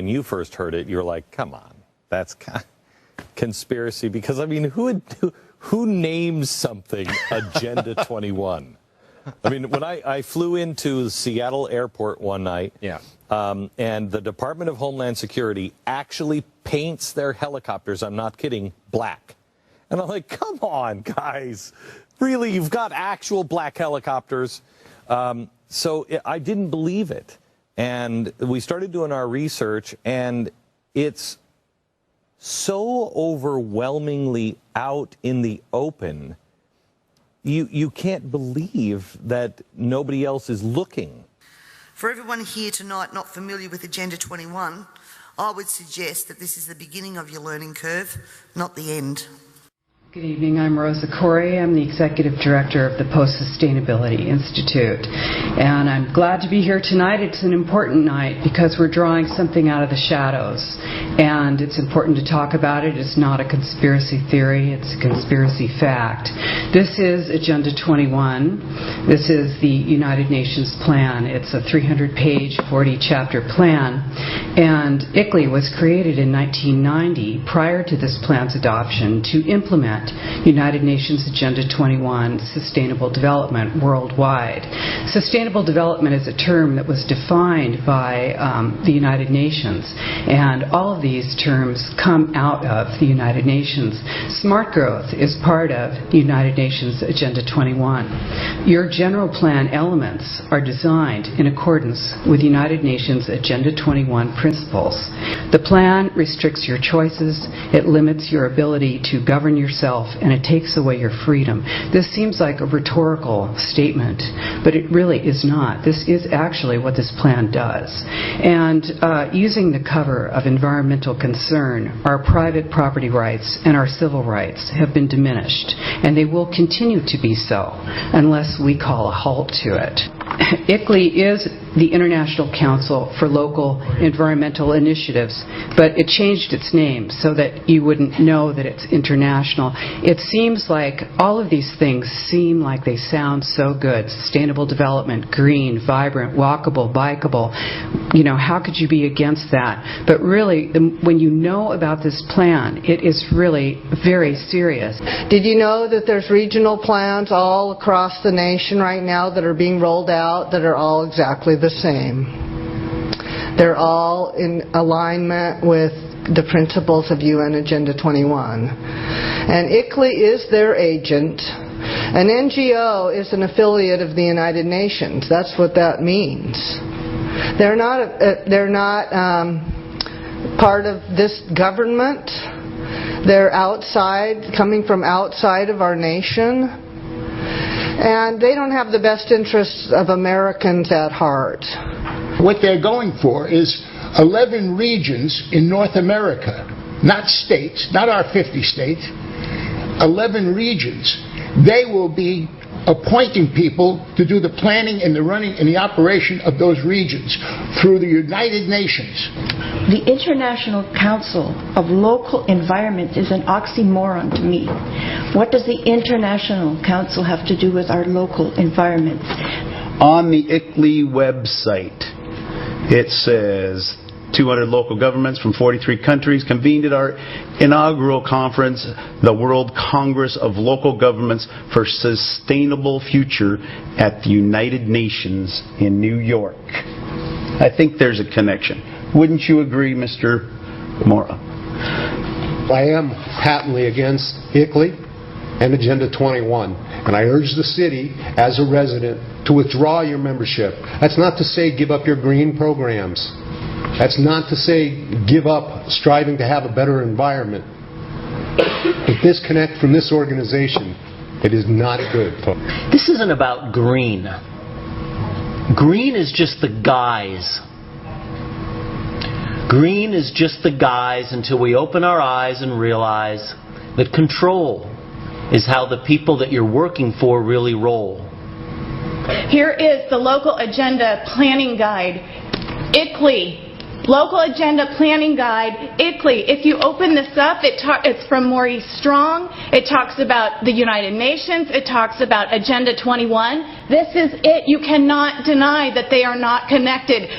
when you first heard it, you were like, come on, that's conspiracy. Because, I mean, who names something Agenda 21? I mean, when I flew into Seattle Airport one night, and the Department of Homeland Security actually paints their helicopters, I'm not kidding, black. And I'm like, come on, guys. Really, you've got actual black helicopters? So I didn't believe it. And we started doing our research, and it's so overwhelmingly out in the open. You can't believe that nobody else is looking. For everyone here tonight not familiar with Agenda 21, I would suggest that this is the beginning of your learning curve, not the end. Good evening, I'm Rosa Corey. I'm the Executive Director of the Post-Sustainability Institute. And I'm glad to be here tonight. It's an important night because we're drawing something out of the shadows. And it's important to talk about it. It's not a conspiracy theory, it's a conspiracy fact. This is Agenda 21. This is the United Nations plan. It's a 300-page, 40-chapter plan. And ICLEI was created in 1990, prior to this plan's adoption, to implement United Nations Agenda 21, Sustainable Development worldwide. Sustainable development is a term that was defined by the United Nations, and all of these terms come out of the United Nations. Smart growth is part of the United Nations Agenda 21. Your general plan elements are designed in accordance with United Nations Agenda 21 principles. The plan restricts your choices, it limits your ability to govern yourself, and it takes away your freedom. This seems like a rhetorical statement, but it really is not. This is actually what this plan does. And using the cover of environmental concern, our private property rights and our civil rights have been diminished, and they will continue to be so unless we call a halt to it. ICLEI is the International Council for Local Environmental Initiatives, but it changed its name so that you wouldn't know that it's international. It seems like all of these things seem like they sound so good. Sustainable development, green, vibrant, walkable, bikeable. You know, how could you be against that? But really, when you know about this plan, it is really very serious. Did you know that there's regional plans all across the nation right now that are being rolled out that are all exactly the same? They're all in alignment with the principles of UN Agenda 21. And ICLEI is their agent. An NGO is an affiliate of the United Nations. That's what that means. They're not part of this government. They're outside, coming from outside of our nation. And they don't have the best interests of Americans at heart. What they're going for is 11 regions in North America, not states, not our 50 states, 11 regions. They will be appointing people to do the planning and the running and the operation of those regions through the United Nations. The International Council of Local Environment is an oxymoron to me. What does the International Council have to do with our local environments? On the ICLEI website, it says 200 local governments from 43 countries convened at our inaugural conference, the World Congress of Local Governments for Sustainable Future at the United Nations in New York. I think there's a connection. Wouldn't you agree, Mr. Mora? I am patently against ICLEI and Agenda 21, and I urge the city, as a resident, to withdraw your membership. That's not to say give up your green programs. That's not to say give up striving to have a better environment. But disconnect from this organization. It is not good, folks. This isn't about green. Green is just the guise. Green is just the guise until we open our eyes and realize that control is how the people that you're working for really roll. Here is the Local Agenda Planning Guide, ICLEI. Local Agenda Planning Guide, ICLEI. If you open this up, it's from Maurice Strong. It talks about the United Nations. It talks about Agenda 21. This is it. You cannot deny that they are not connected.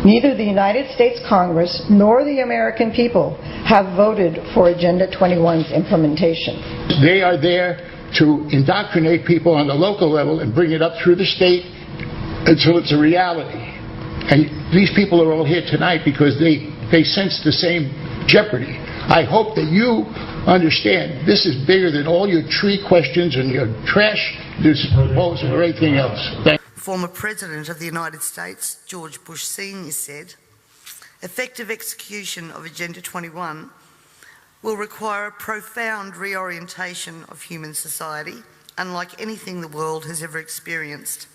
Neither the United States Congress nor the American people have voted for Agenda 21's implementation. They are there to indoctrinate people on the local level and bring it up through the state until it's a reality. And these people are all here tonight because they sense the same jeopardy. I hope that you understand this is bigger than all your tree questions and your trash proposals or anything else. Former President of the United States, George Bush Sr. said, effective execution of Agenda 21 will require a profound reorientation of human society, unlike anything the world has ever experienced.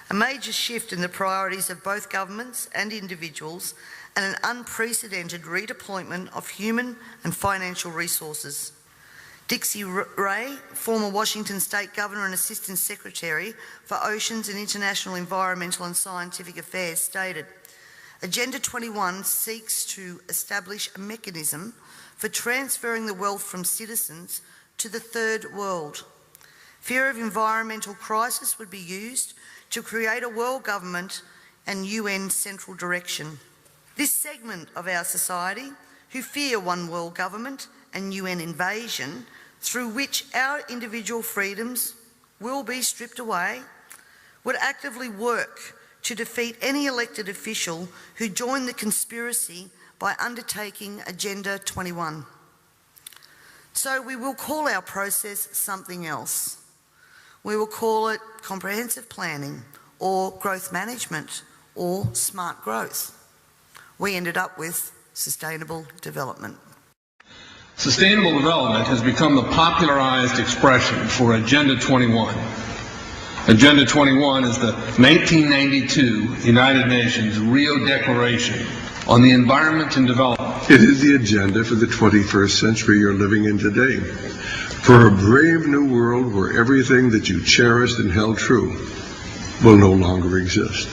A major shift in the priorities of both governments and individuals, and an unprecedented redeployment of human and financial resources. Dixie Ray, former Washington State Governor and Assistant Secretary for Oceans and International Environmental and Scientific Affairs, stated, Agenda 21 seeks to establish a mechanism for transferring the wealth from citizens to the third world. Fear of environmental crisis would be used to create a world government and UN central direction. This segment of our society, who fear one world government and UN invasion, through which our individual freedoms will be stripped away, would actively work to defeat any elected official who joined the conspiracy by undertaking Agenda 21. So we will call our process something else. We will call it comprehensive planning, or growth management, or smart growth. We ended up with sustainable development. Sustainable development has become the popularized expression for Agenda 21. Agenda 21 is the 1992 United Nations Rio Declaration on the Environment and Development. It is the agenda for the 21st century you're living in today. For a brave new world where everything that you cherished and held true will no longer exist.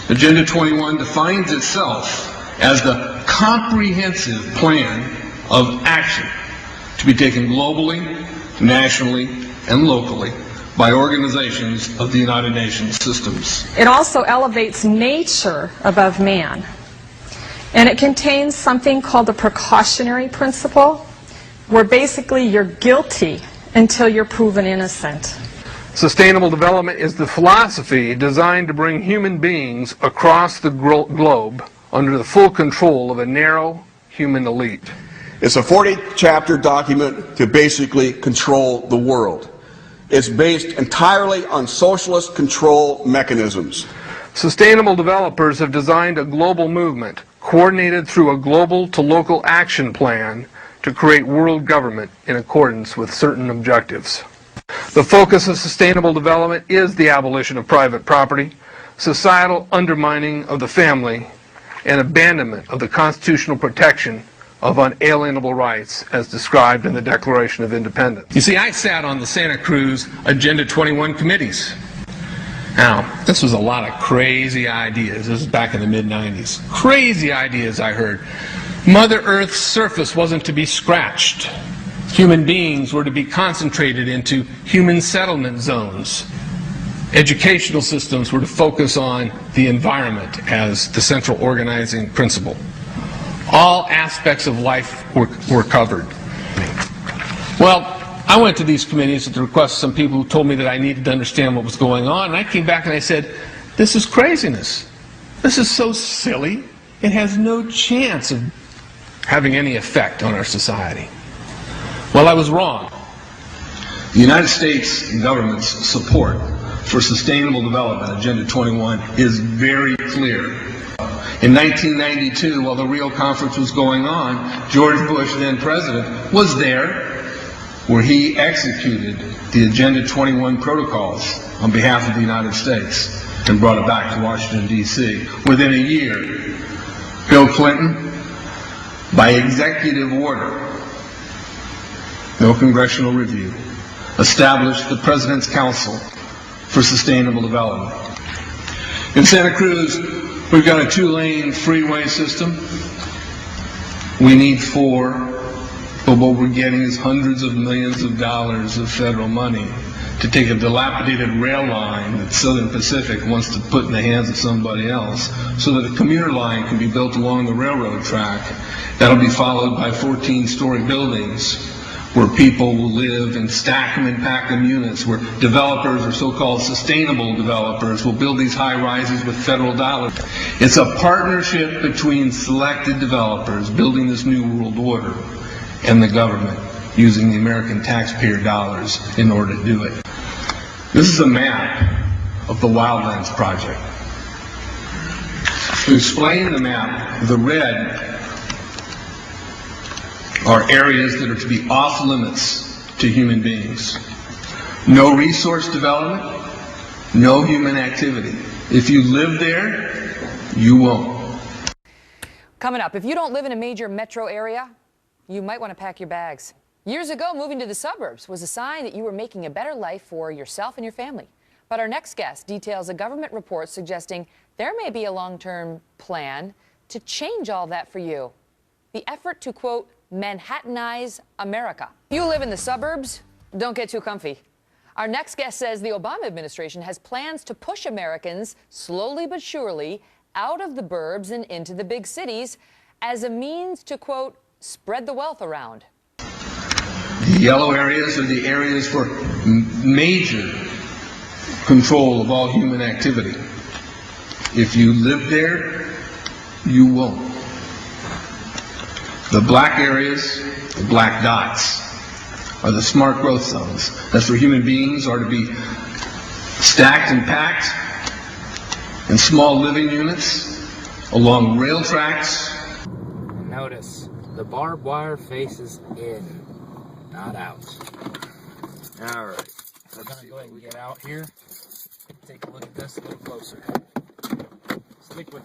Agenda 21 defines itself as the comprehensive plan of action to be taken globally, nationally, and locally by organizations of the United Nations systems. It also elevates nature above man. And it contains something called the precautionary principle, where basically you're guilty until you're proven innocent. Sustainable development is the philosophy designed to bring human beings across the globe under the full control of a narrow human elite. It's a 40-chapter document to basically control the world. It's based entirely on socialist control mechanisms. Sustainable developers have designed a global movement coordinated through a global to local action plan to create world government in accordance with certain objectives. The focus of sustainable development is the abolition of private property, societal undermining of the family, and abandonment of the constitutional protection of unalienable rights as described in the Declaration of Independence. You see, I sat on the Santa Cruz Agenda 21 committees. Now, this was a lot of crazy ideas. This was back in the mid-90s. Crazy ideas I heard. Mother Earth's surface wasn't to be scratched. Human beings were to be concentrated into human settlement zones. Educational systems were to focus on the environment as the central organizing principle. All aspects of life were covered. Well, I went to these committees at the request of some people who told me that I needed to understand what was going on, and I came back and I said, this is craziness. This is so silly. It has no chance of having any effect on our society. Well, I was wrong. The United States government's support for sustainable development, Agenda 21, is very clear. In 1992, while the Rio Conference was going on, George Bush, then president, was there where he executed the Agenda 21 protocols on behalf of the United States and brought it back to Washington, D.C. Within a year, Bill Clinton, by executive order, no congressional review, established the President's Council for Sustainable Development. In Santa Cruz, we've got a 2-lane freeway system. We need 4, but what we're getting is hundreds of millions of dollars of federal money to take a dilapidated rail line that Southern Pacific wants to put in the hands of somebody else so that a commuter line can be built along the railroad track. That'll be followed by 14-story buildings where people will live and stack them and pack them units, where developers or so-called sustainable developers will build these high rises with federal dollars. It's a partnership between selected developers building this new world order and the government using the American taxpayer dollars in order to do it. This is a map of the Wildlands Project. To explain the map, the red are areas that are to be off limits to human beings. No resource development, no human activity. If you live there, you won't. Coming up, if you don't live in a major metro area, you might want to pack your bags. Years ago, moving to the suburbs was a sign that you were making a better life for yourself and your family. But our next guest details a government report suggesting there may be a long-term plan to change all that for you. The effort to, quote, Manhattanize America. If you live in the suburbs, don't get too comfy. Our next guest says the Obama administration has plans to push Americans slowly but surely out of the burbs and into the big cities as a means to, quote, spread the wealth around. The yellow areas are the areas for major control of all human activity. If you live there, you won't. The black areas, the black dots, are the smart growth zones. That's where human beings are to be stacked and packed in small living units along rail tracks. Notice, the barbed wire faces in, not out. All right, we're going to go ahead and get out here. Take a look at this a little closer. Stick with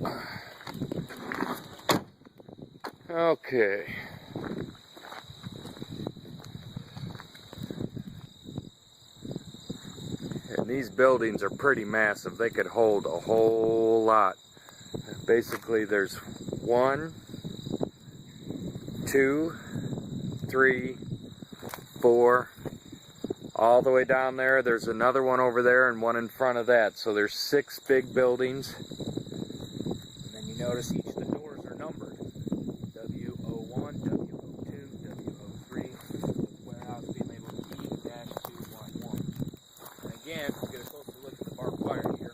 me. Okay. And these buildings are pretty massive. They could hold a whole lot. Basically, there's 1, 2, 3, 4. All the way down there, there's another one over there and one in front of that. So there's 6 big buildings. And then you notice each of the doors are numbered. W01, W02, W03, warehouse being labeled E-211. And again, we'll get a closer look at the barbed wire here.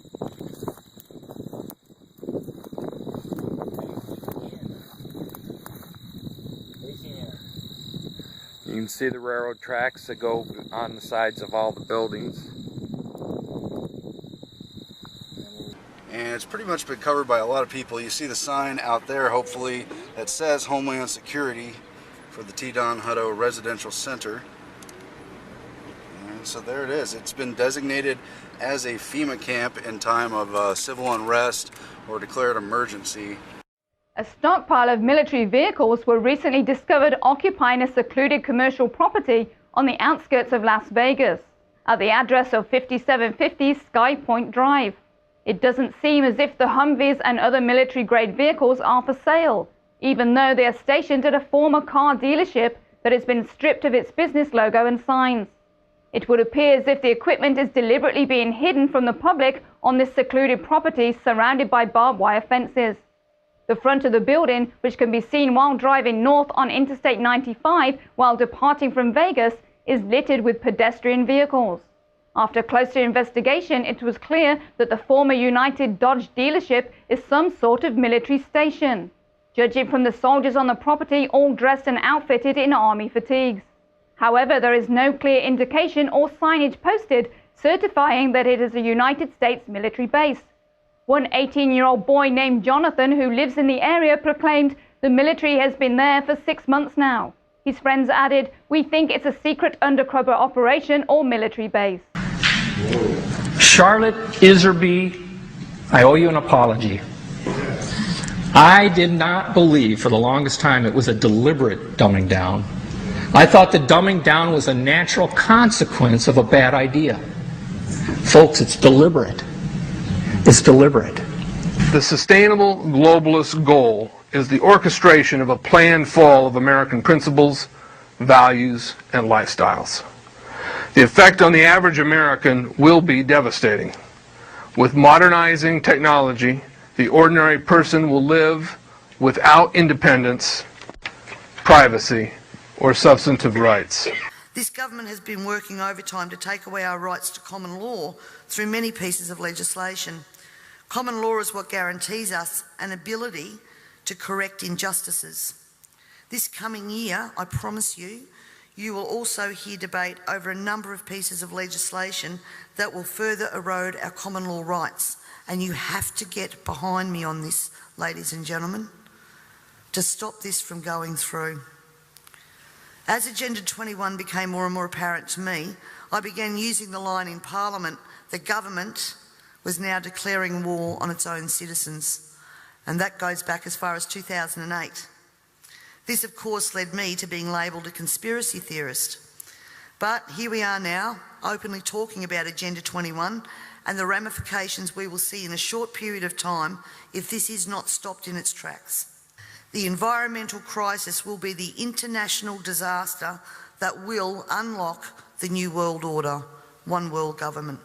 You can see the railroad tracks that go on the sides of all the buildings. And it's pretty much been covered by a lot of people. You see the sign out there, hopefully, that says Homeland Security for the T-Don Hutto Residential Center. And so there it is. It's been designated as a FEMA camp in time of civil unrest or declared emergency. A stockpile of military vehicles were recently discovered occupying a secluded commercial property on the outskirts of Las Vegas, at the address of 5750 Sky Point Drive. It doesn't seem as if the Humvees and other military-grade vehicles are for sale, even though they are stationed at a former car dealership that has been stripped of its business logo and signs. It would appear as if the equipment is deliberately being hidden from the public on this secluded property surrounded by barbed wire fences. The front of the building, which can be seen while driving north on Interstate 95 while departing from Vegas, is littered with pedestrian vehicles. After closer investigation, it was clear that the former United Dodge dealership is some sort of military station, judging from the soldiers on the property all dressed and outfitted in army fatigues. However, there is no clear indication or signage posted certifying that it is a United States military base. One 18-year-old boy named Jonathan, who lives in the area, proclaimed the military has been there for 6 months now. His friends added, "We think it's a secret undercover operation or military base." Charlotte Iserby, I owe you an apology. I did not believe for the longest time it was a deliberate dumbing down. I thought the dumbing down was a natural consequence of a bad idea. Folks, it's deliberate. It's deliberate. The sustainable globalist goal is the orchestration of a planned fall of American principles, values, and lifestyles. The effect on the average American will be devastating. With modernizing technology, the ordinary person will live without independence, privacy, or substantive rights. This government has been working overtime to take away our rights to common law through many pieces of legislation. Common law is what guarantees us an ability to correct injustices. This coming year, I promise you, you will also hear debate over a number of pieces of legislation that will further erode our common law rights. And you have to get behind me on this, ladies and gentlemen, to stop this from going through. As Agenda 21 became more and more apparent to me, I began using the line in Parliament that government was now declaring war on its own citizens. And that goes back as far as 2008. This, of course, led me to being labelled a conspiracy theorist. But here we are now, openly talking about Agenda 21 and the ramifications we will see in a short period of time if this is not stopped in its tracks. The environmental crisis will be the international disaster that will unlock the new world order, one world government.